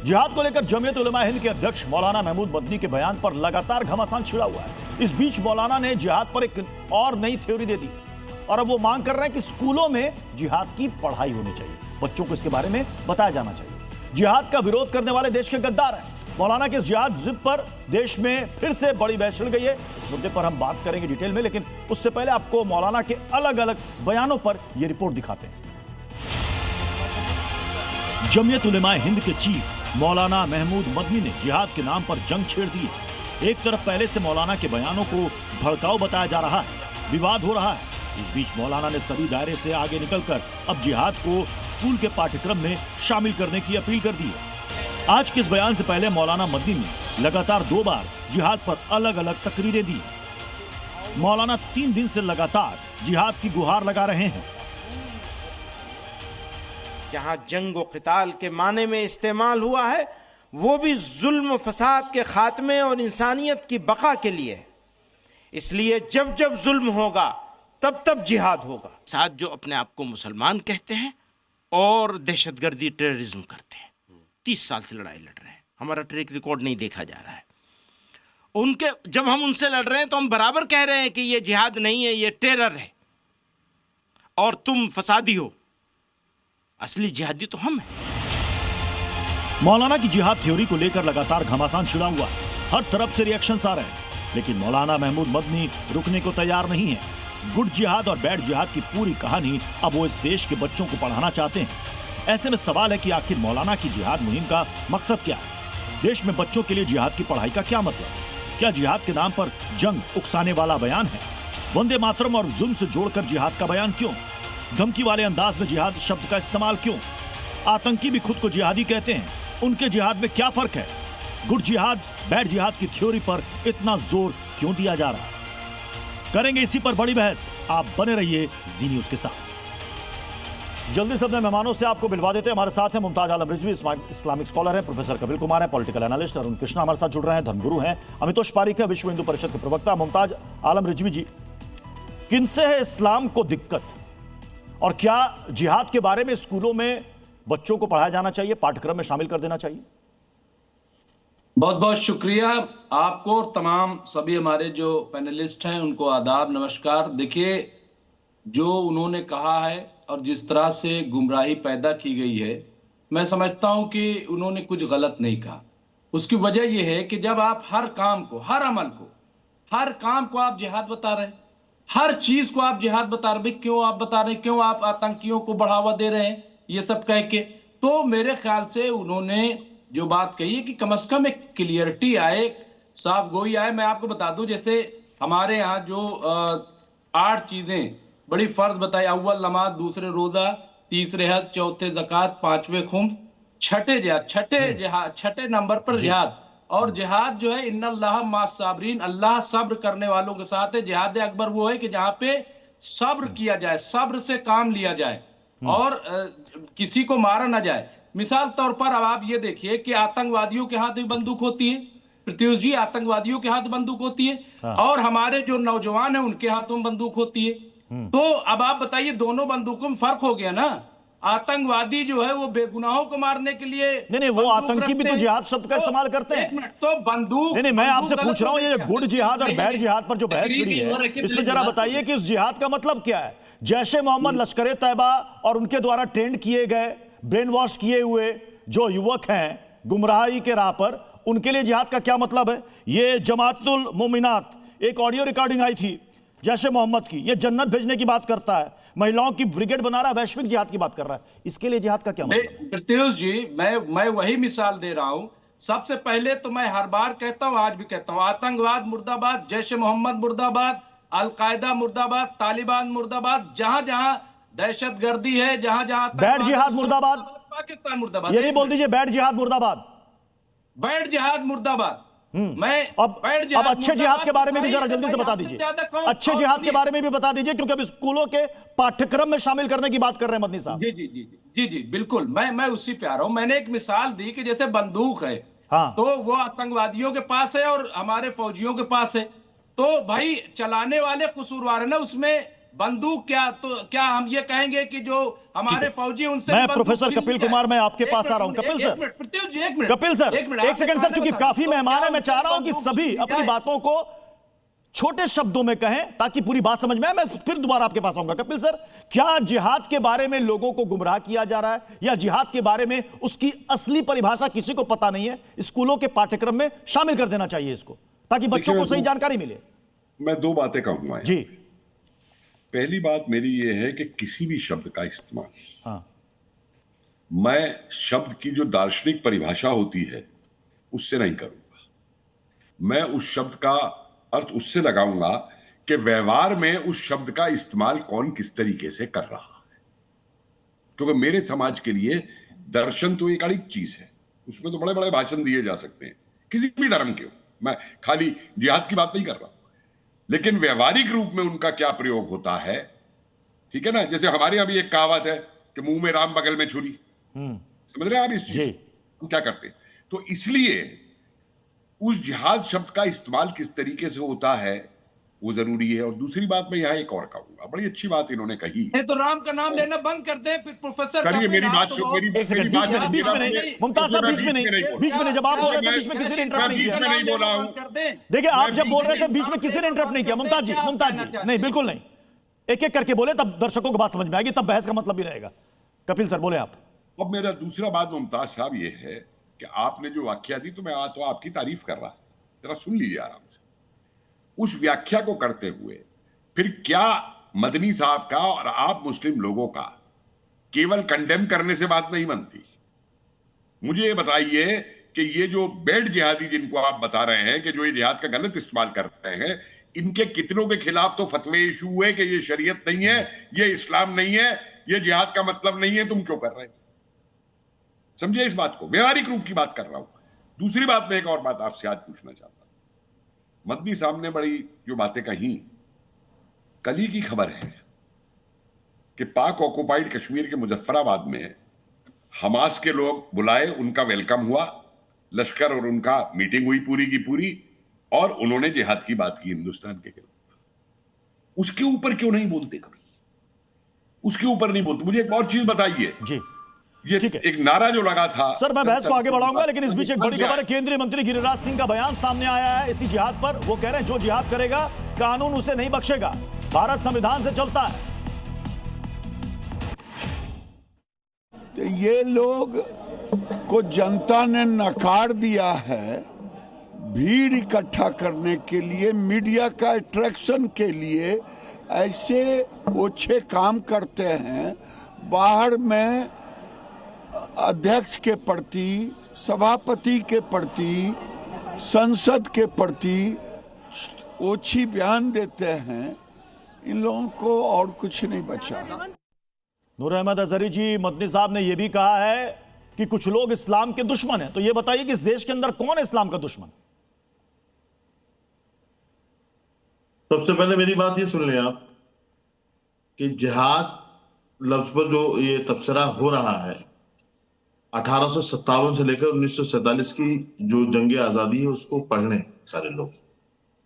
जिहाद को लेकर जमीयत उलमा हिंद के अध्यक्ष मौलाना महमूद मदनी के बयान पर लगातार घमासान छिड़ा हुआ है। इस बीच मौलाना ने जिहाद पर एक और नई थ्योरी दे दी और अब वो मांग कर रहे हैं कि स्कूलों में जिहाद की पढ़ाई होनी चाहिए, बच्चों को इसके बारे में बताया जाना चाहिए। जिहाद का विरोध करने वाले देश के गद्दार हैं। मौलाना के जिहाद जिद पर देश में फिर से बड़ी बहस छिड़ गई है। इस मुद्दे पर हम बात करेंगे डिटेल में, लेकिन उससे पहले आपको मौलाना के अलग अलग बयानों पर यह रिपोर्ट दिखाते हैं। जमीयत उलमा हिंद के चीफ मौलाना महमूद मदनी ने जिहाद के नाम पर जंग छेड़ दी है। एक तरफ पहले से मौलाना के बयानों को भड़काऊ बताया जा रहा है, विवाद हो रहा है। इस बीच मौलाना ने सभी दायरे से आगे निकलकर अब जिहाद को स्कूल के पाठ्यक्रम में शामिल करने की अपील कर दी है। आज के इस बयान से पहले मौलाना मदनी ने लगातार 2 बार जिहाद पर अलग अलग तकरीरें दी। मौलाना 3 दिन से लगातार जिहाद की गुहार लगा रहे हैं। जहां जंग व क़िताल के माने में इस्तेमाल हुआ है, वो भी जुल्म फसाद के खात्मे और इंसानियत की बका के लिए। इसलिए जब जब जुल्म होगा तब तब जिहाद होगा। साथ जो अपने आप को मुसलमान कहते हैं और दहशतगर्दी टेररिज्म करते हैं, 30 साल से लड़ाई लड़ रहे हैं, हमारा ट्रैक रिकॉर्ड नहीं देखा जा रहा है। उनके जब हम उनसे लड़ रहे हैं तो हम बराबर कह रहे हैं कि ये जिहाद नहीं है, ये टेरर है और तुम फसादी हो। असली जिहादी तो हम हैं। मौलाना की जिहाद थ्योरी को लेकर लगातार घमासान छिड़ा हुआ है। हर तरफ से रिएक्शंस आ रहे हैं, लेकिन मौलाना महमूद मदनी रुकने को तैयार नहीं है। गुड जिहाद और बैड जिहाद की पूरी कहानी अब वो इस देश के बच्चों को पढ़ाना चाहते हैं। ऐसे में सवाल है कि आखिर मौलाना की जिहाद मुहिम का मकसद क्या है? देश में बच्चों के लिए जिहाद की पढ़ाई का क्या मतलब? क्या जिहाद के नाम पर जंग उकसाने वाला बयान है? वंदे मातरम और जुल्म से जोड़कर जिहाद का बयान क्यों? धमकी वाले अंदाज में जिहाद शब्द का इस्तेमाल क्यों? आतंकी भी खुद को जिहादी कहते हैं, उनके जिहाद में क्या फर्क है? गुड जिहाद बैड जिहाद की थ्योरी पर इतना जोर क्यों दिया जा रहा है? करेंगे इसी पर बड़ी बहस। आप बने रहिए जी न्यूज के साथ। जल्दी से अपने मेहमानों से आपको मिलवा देते हैं। हमारे साथ हैं मुमताज आलम रिजवी, इस्लामिक स्कॉलर हैं, प्रोफेसर कपिल कुमार हैं, पॉलिटिकल एनालिस्ट, अरुण कृष्णा हमारे साथ जुड़ रहे हैं, धर्मगुरु हैं, अमितोष पारीक है, विश्व हिंदू परिषद के प्रवक्ता। मुमताज आलम रिजवी जी, किनसे है इस्लाम को दिक्कत, और क्या जिहाद के बारे में स्कूलों में बच्चों को पढ़ाया जाना चाहिए, पाठ्यक्रम में शामिल कर देना चाहिए? बहुत बहुत शुक्रिया आपको और तमाम सभी हमारे जो पैनलिस्ट हैं उनको आदाब, नमस्कार। देखिए, जो उन्होंने कहा है और जिस तरह से गुमराही पैदा की गई है, मैं समझता हूं कि उन्होंने कुछ गलत नहीं कहा। उसकी वजह यह है कि जब आप हर काम को, हर अमल को, हर काम को आप जिहाद बता रहे हैं, हर चीज को आप जिहाद बता रहे, क्यों आप बता रहे हैं, क्यों आप आतंकियों को बढ़ावा दे रहे हैं, ये सब कह के, तो मेरे ख्याल से उन्होंने जो बात कही है कि कम से कम एक क्लियरिटी आए, साफ गोई आए। मैं आपको बता दूं, जैसे हमारे यहाँ जो 8 चीजें बड़ी फर्ज बताई, अव्वल नमाज, दूसरे रोजा, तीसरे हज, चौथे ज़कात, 5वें खुम्स, छठे जिहाद, छठे नंबर पर जिहाद। और जिहाद जो है, इन्नल्लाह मास साबरीन, अल्लाह सब्र करने वालों के साथ है। जिहाद अकबर वो है कि जहां पे सब्र किया जाए, सब्र से काम लिया जाए और किसी को मारा ना जाए। मिसाल तौर पर अब आप ये देखिए कि आतंकवादियों के हाथ में बंदूक होती है, प्रत्युष जी, आतंकवादियों के हाथ बंदूक होती है, और हमारे जो नौजवान हैं उनके हाथों में बंदूक होती है। तो अब आप बताइए, दोनों बंदूकों में फर्क हो गया ना। आतंकवादी जो है वो बेगुनाहों को मारने के लिए नहीं, वो आतंकी भी तो जिहाद शब्द का इस्तेमाल करते हैं। एक मिनट, तो बंदूक नहीं, मैं आपसे पूछ रहा हूं, ये गुड जिहाद और बैड जिहाद पर जो बहस छिड़ी है, इसमें जरा बताइए कि इस जिहाद का मतलब क्या है? जैशे मोहम्मद, लश्कर तैयबा और उनके द्वारा ट्रेंड किए गए, ब्रेन वॉश किए हुए जो युवक हैं गुमराही के राह पर, उनके लिए जिहाद का क्या मतलब है? ये जमातुल मोमिनात, एक ऑडियो रिकॉर्डिंग आई थी जैशे मोहम्मद की, ये जन्नत भेजने की बात करता है, महिलाओं की ब्रिगेड बना रहा है, वैश्विक जिहाद की बात कर रहा है। इसके लिए जिहाद का क्या मतलब? प्रत्युष जी, मैं वही मिसाल दे रहा हूं। सबसे पहले तो मैं हर बार कहता हूं, आज भी कहता हूं, आतंकवाद मुर्दाबाद, जैशे मोहम्मद मुर्दाबाद, अलकायदा मुर्दाबाद, तालिबान मुर्दाबाद, जहां जहां दहशतगर्दी है, जहां जहां बैड जिहाद मुर्दाबाद, पाकिस्तान मुर्दाबाद। ये नहीं बोल दीजिए बैड जिहाद मुर्दाबाद, बैड जिहाद मुर्दाबाद। मैं अब अच्छे जिहाद के बारे में भी जरा जल्दी से बता दीजिए, अच्छे जिहाद के बारे में भी बता दीजिए, क्योंकि अब स्कूलों के पाठ्यक्रम में शामिल करने की बात कर रहे हैं मदनी साहब। जी जी जी जी जी बिल्कुल, मैं उसी पे आ रहा हूं। मैंने एक मिसाल दी कि जैसे बंदूक है, हाँ, तो वो आतंकवादियों के पास है और हमारे फौजियों के पास है, तो भाई चलाने वाले कसूरवार है ना उसमें। बंदूक क्या हम ये कहेंगे कि जो हमारे फौजी उनसे मैं भी बंदूक प्रोफेसर छीन कपिल ली जाए? कुमार, मैं आपके एक पास आ मिनट, रहा हूं। कपिल सर, प्रत्युष जी, एक मिनट, कपिल सर, एक आपने सेकंड कहा सर, चूंकि ना, काफी तो मेहमान क्या है, मैं चाह रहा हूं कि बंदूक सभी छीन ली अपनी जाए? बातों को छोटे शब्दों में कहें ताकि पूरी बात समझ में आए। मैं फिर दोबारा आपके पास आऊंगा। कपिल सर, क्या जिहाद के बारे में लोगों को गुमराह किया जा रहा है, या जिहाद के बारे में उसकी असली परिभाषा किसी को पता नहीं है? स्कूलों के पाठ्यक्रम में शामिल कर देना चाहिए इसको, ताकि बच्चों को सही जानकारी मिले। मैं दो बातें कहूंगा जी। पहली बात मेरी ये है कि किसी भी शब्द का इस्तेमाल, हाँ, मैं शब्द की जो दार्शनिक परिभाषा होती है उससे नहीं करूंगा। मैं उस शब्द का अर्थ उससे लगाऊंगा कि व्यवहार में उस शब्द का इस्तेमाल कौन किस तरीके से कर रहा है। क्योंकि मेरे समाज के लिए दर्शन तो एक अड़िक चीज है, उसमें तो बड़े बड़े भाषण दिए जा सकते हैं, किसी भी धर्म के हो। मैं खाली जिहाद की बात नहीं कर रहा हूं, लेकिन व्यवहारिक रूप में उनका क्या प्रयोग होता है, ठीक है ना। जैसे हमारे यहां भी एक कहावत है कि मुंह में राम बगल में छुरी, समझ रहे हैं आप इस चीज हम क्या करते हैं। तो इसलिए उस जिहाद शब्द का इस्तेमाल किस तरीके से होता है वो जरूरी है। और दूसरी बात मैं यहां एक और कहूंगा, बड़ी अच्छी बात इन्होंने कही। तो राम का नाम लेना बंद कर दे फिर प्रोफेसर। करिए, मेरी बात सुन, एक सेकंड, बीच में नहीं, मुमताज साहब, बीच में नहीं, जब आप बोल रहे थे बीच में किसी ने इंटरप्ट नहीं किया। नहीं बोला हूं। देखिए, आप जब बोल रहे थे बीच में किसी ने इंटरप्ट नहीं किया। मुमताज जी, नहीं, बिल्कुल नहीं, एक एक करके बोले, तब दर्शकों को बात समझ में आएगी, तब बहस का मतलब भी रहेगा। कपिल सर बोले आप। अब मेरा दूसरा बात मुमताज साहब ये है कि आपने जो व्याख्या दी तो मैं तो आपकी तारीफ कर रहा, जरा सुन लीजिए आराम से। उस व्याख्या को करते हुए फिर क्या मदनी साहब का और आप मुस्लिम लोगों का केवल कंडेम करने से बात नहीं बनती। मुझे ये बताइए कि ये जो बेड जिहादी जिनको आप बता रहे हैं कि जो ये जिहाद का गलत इस्तेमाल कर रहे हैं, इनके कितनों के खिलाफ तो फतवे इशू हुए कि ये शरीयत नहीं है, ये इस्लाम नहीं है, ये जिहाद का मतलब नहीं है, तुम क्यों कर रहे हैं? समझिए इस बात को, व्यवहारिक रूप की बात कर रहा हूं। दूसरी बात, मैं एक और बात आपसे आज पूछना चाहता हूं। मदनी साहब ने बड़ी जो बातें कही, कल ही की खबर है कि पाक ऑक्युपाइड कश्मीर के मुजफ्फराबाद में हमास के लोग बुलाए, उनका वेलकम हुआ, लश्कर और उनका मीटिंग हुई पूरी की पूरी, और उन्होंने जिहाद की बात की हिंदुस्तान के खिलाफ। उसके ऊपर क्यों नहीं बोलते कभी? उसके ऊपर नहीं बोलते। मुझे एक और चीज बताइए जी, ये एक नारा जो लगा था। सर, मैं बहस को आगे बढ़ाऊंगा, लेकिन इस बीच एक बड़ी खबर है। केंद्रीय मंत्री गिरिराज सिंह का बयान सामने आया है इसी जिहाद पर। वो कह रहे हैं जो जिहाद करेगा कानून उसे नहीं बख्शेगा, भारत संविधान से चलता है। तो ये लोग को जनता ने नकार दिया है भीड़ इकट्ठा करने के लिए, मीडिया का अट्रैक्शन के लिए ऐसे ओछे काम करते हैं। बाहर में अध्यक्ष के प्रति, सभापति के प्रति, संसद के प्रति ओछी बयान देते हैं। इन लोगों को और कुछ नहीं बचा। नूर अहमद अजहरी जी, मदनी साहब ने यह भी कहा है कि कुछ लोग इस्लाम के दुश्मन हैं। तो यह बताइए कि इस देश के अंदर कौन है इस्लाम का दुश्मन? सबसे पहले मेरी बात ये सुन लें आप कि जिहाद लफ्ज पर जो ये तबसरा हो रहा है, 1857 से लेकर 1947 की जो जंग आजादी है उसको पढ़ने सारे लोग,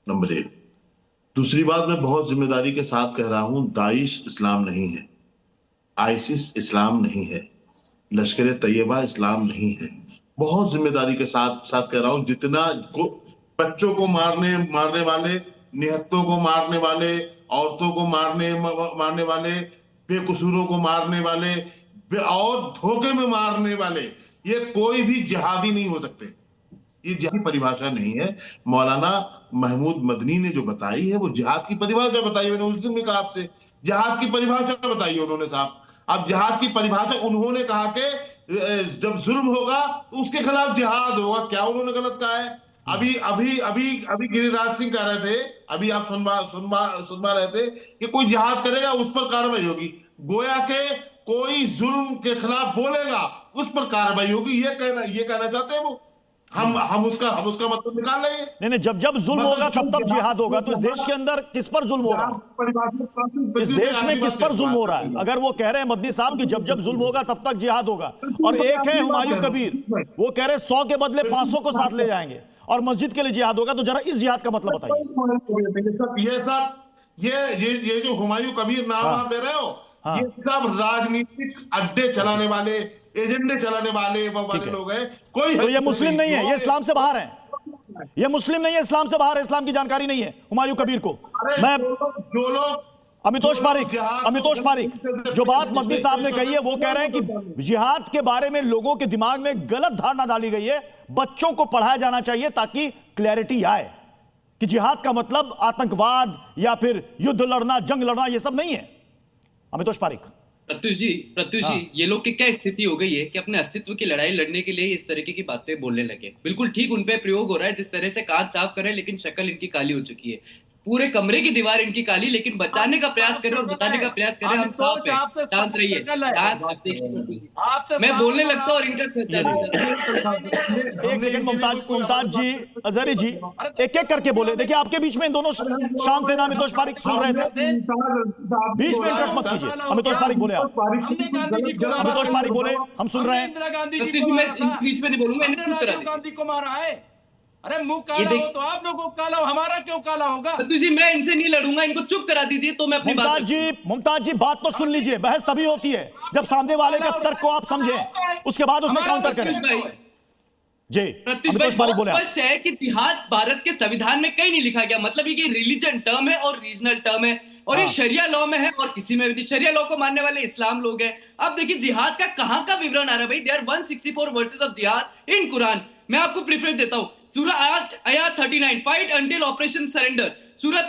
नंबर एक। दूसरी बात, मैं बहुत जिम्मेदारी के साथ कह रहा हूं, दाइश इस्लाम नहीं है, आईसिस इस्लाम नहीं है, लश्कर तैयबा इस्लाम नहीं है। बहुत जिम्मेदारी के साथ कह रहा हूं। जितना बच्चों को मारने वाले, निहत्तों को मारने वाले, औरतों को मारने वाले, बेकसूरों को मारने वाले और धोखे में मारने वाले, ये कोई भी जिहादी नहीं हो सकते। ये जिहाद की परिभाषा नहीं है। मौलाना महमूद मदनी ने जो बताई है वो जिहाद की परिभाषा बताई। मैंने उस दिन भी कहा आपसे, जिहाद की परिभाषा बताई उन्होंने साहब। अब जिहाद की परिभाषा उन्होंने कहा कि जब जुल्म होगा तो उसके खिलाफ जिहाद होगा। क्या उन्होंने गलत कहा है? अभी गिरिराज सिंह कह रहे थे, अभी आप सुनवा रहे थे कि कोई जिहाद करेगा उस पर कार्रवाई होगी। गोया के कोई जुल्म के खिलाफ बोलेगा उस पर कार्रवाई होगी, ये कहना चाहते हैं वो। हम उसका मतलब निकाल लेंगे। नहीं, जब जुल्म होगा तब जिहाद होगा। तो इस देश के अंदर किस पर जुल्म हो रहा है? इस देश में किस पर जुल्म हो रहा है? अगर वो कह रहे हैं मदनी साहब कि जब जुल्म होगा तब तक जिहाद होगा, और एक है हुमायूं कबीर, वो कह रहे 100 के बदले 500 को साथ ले जाएंगे और मस्जिद के लिए जिहाद होगा, तो जरा इस जिहाद का मतलब बताइए। ये जो हुमायूं कबीर नाम आप ले रहे हो, ये सब राजनीतिक अड्डे चलाने वाले, एजेंडे चलाने वाले वो वाले लोग हैं। कोई तो ये मुस्लिम नहीं है, ये इस्लाम से बाहर है, ये मुस्लिम नहीं है, इस्लाम से बाहर है, इस्लाम की जानकारी नहीं है हुमायूं कबीर को। मैं जो लोग अमितोष पारिक जो बात मदनी साहब ने कही है, वो कह रहे हैं कि जिहाद के बारे में लोगों के दिमाग में गलत धारणा डाली गई है, बच्चों को पढ़ाया जाना चाहिए ताकि क्लैरिटी आए कि जिहाद का मतलब आतंकवाद या फिर युद्ध लड़ना, जंग लड़ना, ये सब नहीं है। अमितोष पारिक। प्रत्युष जी, ये लोग की क्या स्थिति हो गई है कि अपने अस्तित्व की लड़ाई लड़ने के लिए इस तरीके की बातें बोलने लगे। बिल्कुल ठीक उन पे प्रयोग हो रहा है, जिस तरह से कांच साफ करें लेकिन शक्ल इनकी काली हो चुकी है, पूरे कमरे की दीवार इनकी काली, लेकिन बचाने का प्रयास करें और बताने का प्रयास करें हम साफ है, शांत रहिए। मैं बोलने लगता हूँ और इनका खर्चा नहीं जाता। एक सेकंड मुमताज जी, अजहरी जी, एक एक करके बोले। देखिए आपके बीच में दोनों शांत थे ना, अमितोष पारिक सुन रहे थे, बीच में इंटरप्ट मत कीजिए। अमितोष पारिक बोले, आप अमितोष पारिक बोले, हम सुन रहे हैं। मैं बीच में नहीं बोलूंगा, इन्हें करा गांधी को मारा है। अरे मुंह काला हो तो आप लोगों को काला हो, हमारा क्यों काला होगा? जी मैं इनसे नहीं लड़ूंगा, इनको चुप करा दीजिए तो मैं अपनी मुमताज जी बात तो सुन लीजिए। बहस तभी होती है जब सामने वाले का तर्क को आप समझें, उसके बाद उसमें काउंटर करें। जी प्रत्युष भाई, स्पष्ट है कि जिहाद भारत के संविधान में कहीं नहीं लिखा गया। मतलब ये रिलीजन टर्म है और रीजनल टर्म है, और ये शरिया लॉ में है, और इसी में भी शरिया लॉ को मानने वाले इस्लाम लोग हैं। अब देखिए जिहाद का कहां का विवरण आ रहा है भाई। देयर 164 वर्सेस ऑफ जिहाद इन कुरान। मैं आपको प्रेफरेंस देता हूं, सूरह 8 आयत 39 फाइट अंटिल ऑपरेशन सरेंडर, सूरत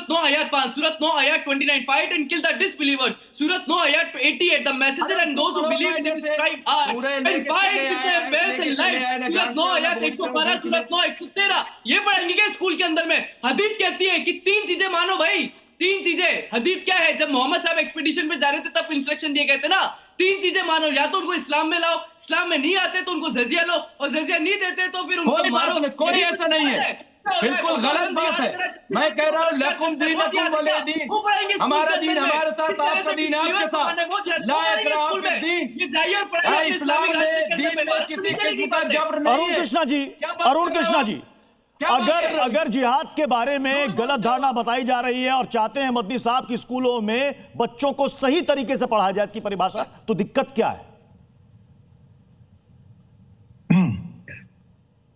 9 आयत 5, सूरत 9 आयत 29 fight and kill the disbelievers, सूरत 9 आयत 88 the messenger and those who believe in this tribe are and fight with their wealth and life, सूरत 9 आयत 112, सूरत 9 113। ये पढ़ेंगे क्या स्कूल के अंदर में? हदीस कहती है कि 3 चीजें मानो भाई, 3 चीजें। हदीस क्या है? जब मोहम्मद साहब एक्सपीडिशन पे जा रहे थे तब इंस्ट्रक्शन दिए गए थे ना, 3 चीजें मानो, या तो उनको इस्लाम में लाओ, इस्लाम में नहीं आते तो उनको जजिया लो, और जजिया नहीं देते तो फिर उनको मारो। कोई ऐसा नहीं है, बिल्कुल गलत बात है। मैं कह रहा हूँ लकुम दीनुकुम वलिय दीन, हमारा दीन हमारे साथ, आपका दीन आपके साथ। ला इकराह फिद दीन, इस्लाम में दीन में किसी किस्म का जबर नहीं है। अरुण कृष्णा जी, अगर जिहाद के बारे में गलत धारणा बताई जा रही है और चाहते हैं मदनी साहब की स्कूलों में बच्चों को सही तरीके से पढ़ाया जाए इसकी परिभाषा, तो दिक्कत क्या है?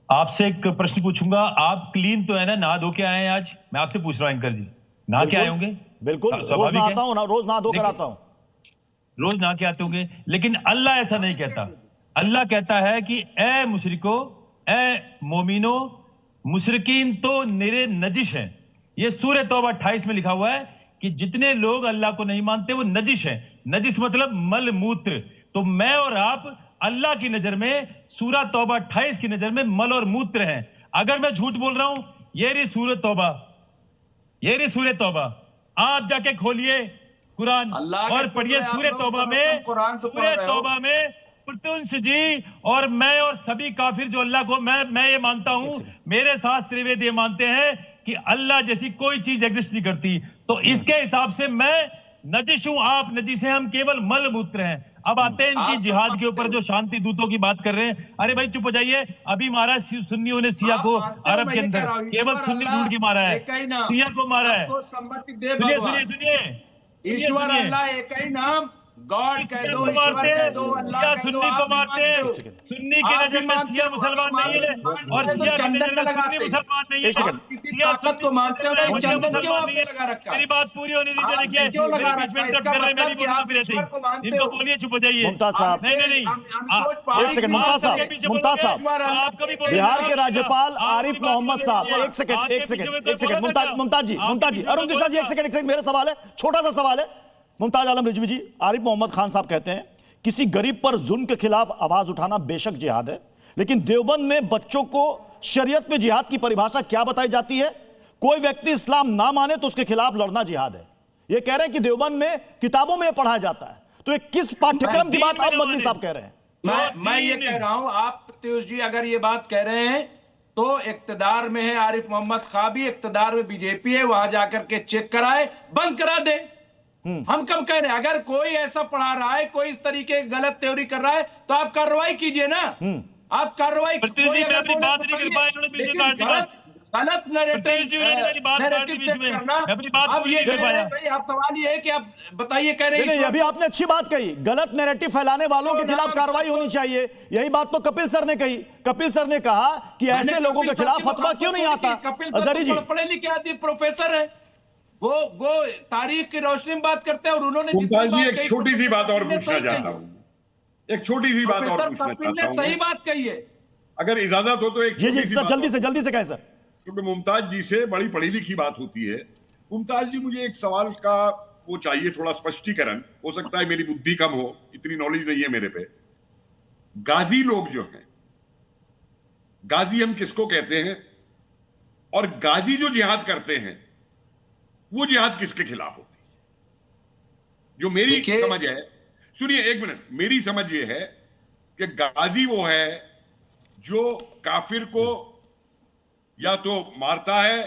आपसे एक प्रश्न पूछूंगा। आप क्लीन तो है ना, नहा धो के आए हैं आज? मैं आपसे पूछ रहा हूं एंकर जी, नहा के आए होंगे? बिल्कुल, रोज नहाता हूं ना, रोज नहा धो कर आता हूं। रोज नहा के आते होंगे, लेकिन अल्लाह ऐसा नहीं कहता। अल्लाह कहता है कि ए मुशरिको, ए मोमिनो, मुशरिकीन तो निरे नजिश हैं। ये सूरह तौबा 28 में लिखा हुआ है कि जितने लोग अल्लाह को नहीं मानते वो नजिश हैं। नजिश मतलब मल मूत्र। तो मैं और आप अल्लाह की नजर में, सूरह तौबा 28 की नजर में मल और मूत्र हैं। अगर मैं झूठ बोल रहा हूं, ये रही सूरह तौबा, ये रही सूरह तौबा, आप जाके खोलिए कुरान और पढ़िए सूरह तौबा में। सूरह तौबा में प्रत्युष जी और मैं और सभी काफिर जो अल्लाह को, मैं ये मानता हूं, मेरे साथ त्रिवेद ये मानते हैं कि अल्लाह जैसी कोई चीज एग्जिस्ट नहीं करती। तो इसके हिसाब से मैं नजिश हूं, आप नजिश हैं, हम केवल मल मूत्र हैं। अब आते हैं इनकी जिहाद के ऊपर जो शांति दूतों की बात कर रहे हैं। अरे भाई चुप हो जाइए। अभी मारा सुन्नियों ने सिया को अरब के अंदर, केवल सुन्नी ढूंढ के मारा है, सिया को मारा है। सुनिए सुनिए सुनिए, ईश्वर अल्लाह एक ही नाम, गॉड कह दो, ईश्वर कह दो, अल्लाह कह दो। सुन्नी को मारते हैं, सुन्नी के नजर में सिया मुसलमान नहीं है और सिया के नजर में सुन्नी मुसलमान नहीं है। किसी ताकत को मानते हो नहीं, चंदन क्यों आपने लगा रखा है? मेरी बात पूरी होनी दीजिए। देखिए क्यों लगा रखा है? इसका मतलब कि आप ईश्वर को मानते हो। इनको बोलिए चुप हो जाइए। मुमताज साहब, नहीं, एक सेकंड। मुमताज साहब, बिहार के राज्यपाल आरिफ मोहम्मद साहब, एक सेकंड। मुमताज जी, अरुण कृष्णा जी, एक सेकंड, मेरा सवाल है, छोटा सा सवाल है। मुमताज आलम रिजवी जी, आरिफ मोहम्मद खान साहब कहते हैं किसी गरीब पर जुल्म के खिलाफ आवाज उठाना बेशक जिहाद है, लेकिन देवबंद में बच्चों को शरीयत में जिहाद की परिभाषा क्या बताई जाती है? कोई व्यक्ति इस्लाम ना माने तो उसके खिलाफ लड़ना जिहाद है। ये कह रहे हैं कि देवबंद में किताबों में पढ़ाया जाता है। तो ये किस पाठ्यक्रम की बात अब मदनी साहब कह रहे हैं? मैं ये कह रहा हूं, आप प्रत्युष जी अगर ये बात कह रहे हैं तो इक्तदार में है आरिफ मोहम्मद खां भी, इक्तदार में बीजेपी है, वहां जाकर के चेक कराए, बंद करा दे। हम कब कह रहे हैं? अगर कोई ऐसा पढ़ा रहा है, कोई इस तरीके की गलत थ्योरी कर रहा है तो आप कार्रवाई कीजिए ना। आप कार्रवाई गलत नैरेटिव चेक करना। अब ये कह रहे हैं भाई, आप सवाल ये है कि आप बताइए, कह रहे हैं नहीं, अभी आपने अच्छी बात कही, गलत नैरेटिव फैलाने वालों के खिलाफ कार्रवाई होनी चाहिए। यही बात तो कपिल सर ने कही। कपिल सर ने कहा कि ऐसे लोगों के खिलाफ फतवा क्यों नहीं आता। अजहरी जी पढ़े लिखे आदमी, प्रोफेसर है वो तारीख की रोशनी में बात करते हैं, और उन्होंने मुमताज जी एक छोटी सी बात और पूछना चाहता हूँ, एक छोटी सी बात और पूछना चाहता हूँ। सही बात कही है, अगर इजाजत हो तो एक जी सर, जल्दी से कहें सर, क्योंकि मुमताज जी से बड़ी पढ़ी लिखी बात होती है। मुमताज जी, मुझे एक सवाल का वो चाहिए, थोड़ा स्पष्टीकरण। हो सकता है मेरी बुद्धि कम हो, इतनी नॉलेज नहीं है मेरे पे। गाजी लोग जो हैं, गाजी हम किसको कहते हैं, और गाजी जो जिहाद करते हैं वो जिहाद किसके खिलाफ होती है? जो मेरी समझ है, सुनिए एक मिनट, मेरी समझ ये है कि गाजी वो है जो काफिर को या तो मारता है,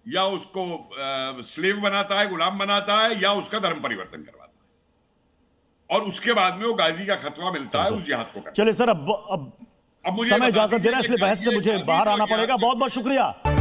या उसको स्लेव बनाता है, गुलाम बनाता है, या उसका धर्म परिवर्तन करवाता है, और उसके बाद में वो गाजी का खतवा मिलता है उस जिहाद को करने। चलिए सर, अब मुझे समय इजाजत दे रहा है, इसलिए बहस से मुझे बाहर आना पड़ेगा। बहुत बहुत शुक्रिया।